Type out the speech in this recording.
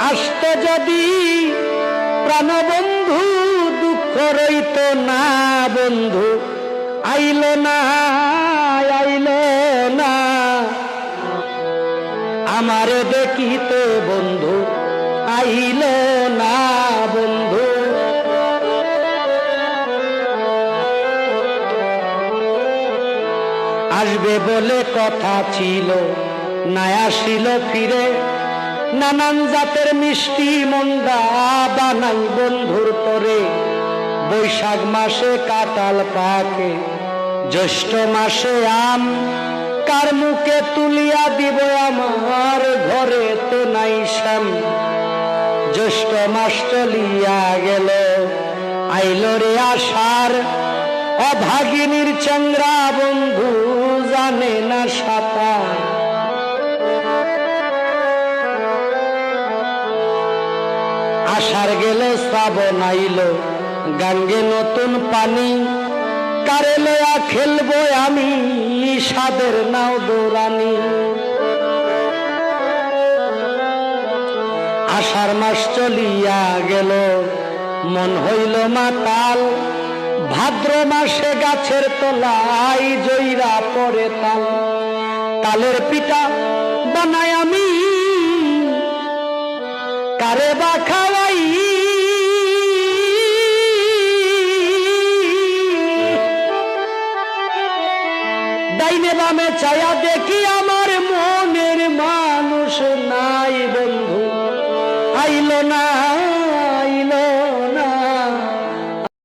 আসতো যদি প্রাণবন্ধু দুঃখ রইত না বন্ধু আইলো না আমারে দেখিতে বন্ধু আইলো না বন্ধু। আসবে বলে কথা ছিল না আসিল ফিরে, নানান জাতের মিষ্টি মন্ডা বানাই বন্ধুর তরে। বৈশাখ মাসে কাঁঠাল পাকে, জ্যৈষ্ঠ মাসে আম, কার মুখে তুলিয়া দিব আমার ঘরে তো নাই শ্যাম। জ্যৈষ্ঠ মাস চলিয়া গেল আইল রে আষাঢ়, অভাগিনীর চন্দ্রা বন্ধু জানে না সাঁতার। আষাঢ় গেল শ্রাবণ আইল, গাঙ্গে নতুন পানি, কারে লয়া খেলবো আমি সাদের নাও দৌড়ানি। আষাঢ় মাস চলিয়া গেল মন হইল মাতাল, ভাদ্র মাসে গাছের তলায় জইরা পড়ে তাল। তালের পিঠা বানাই আমি কারে বা খাওয়াই, ডাইনে বামে ছায়া দেখি আমার মনের মানুষ নাই বন্ধু আইলো না